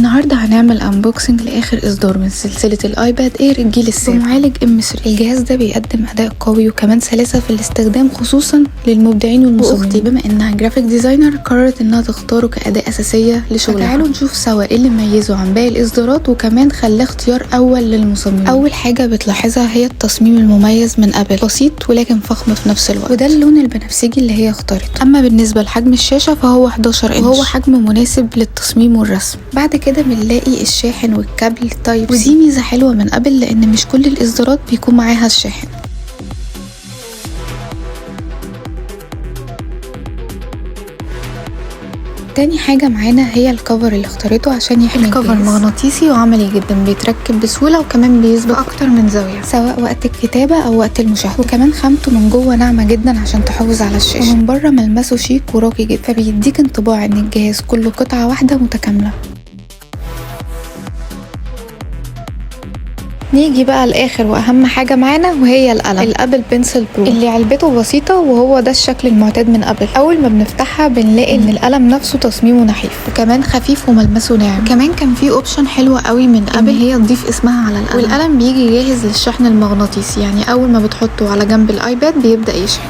النهارده هنعمل انبوكسنج لاخر اصدار من سلسله الايباد اير الجيل السابع بمعالج M3. الجهاز ده بيقدم اداء قوي وكمان سلاسه في الاستخدام خصوصا للمبدعين والمصممين. واختي بما انها جرافيك ديزاينر قررت انها تختاره كاداه اساسيه لشغلها. تعالوا نشوف سوا ايه اللي ميزه عن باقي الاصدارات وكمان خلاه اختيار اول للمصممين. اول حاجه بتلاحظها هي التصميم المميز من ابل، بسيط ولكن فخم في نفس الوقت، وده اللون البنفسجي اللي هي اختارته. اما بالنسبه لحجم الشاشه فهو 11 انش وهو حجم مناسب للتصميم والرسم. بعد كده بنلاقي الشاحن والكابل تايب سي، ودي ميزه حلوه من ابل لان مش كل الاصدارات بيكون معاها الشاحن. تاني حاجة معانا هي الكفر اللي اختارته عشان يحمي الكفر مغناطيسي وعملي جدا، بيتركب بسهولة وكمان بيثبت أكتر من زاوية سواء وقت الكتابة أو وقت المشاهدة، وكمان خامته من جوه ناعمة جدا عشان تحافظ على الشاشة، ومن بره ملمسه شيك وراقي جدا، فبيديك انطباع ان الجهاز كله قطعة واحدة متكاملة. نيجي بقى لاخر واهم حاجه معانا وهي القلم الابل بنسل برو اللي علبته بسيطه، وهو ده الشكل المعتاد من ابل. اول ما بنفتحها بنلاقي ان القلم نفسه تصميمه نحيف وكمان خفيف وملمسه ناعم. كمان كان في اوبشن حلوه قوي من ابل هي تضيف اسمها على القلم، والقلم بيجي جاهز للشحن المغناطيسي، يعني اول ما بتحطه على جنب الايباد بيبدا يشحن.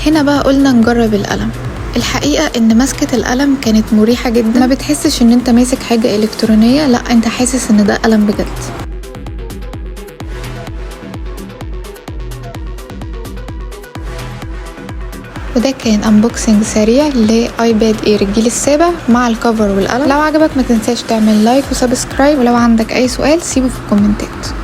هنا بقى قلنا نجرب القلم. الحقيقه ان مسكه القلم كانت مريحه جدا، ما بتحسش ان انت ماسك حاجه الكترونيه، لا انت حاسس ان ده قلم بجد. وده كان انبوكسنج سريع لايباد اير الجيل السابع مع الكفر والقلم. لو عجبك ما تنساش تعمل لايك وسبسكرايب، ولو عندك اي سؤال سيبه في الكومنتات.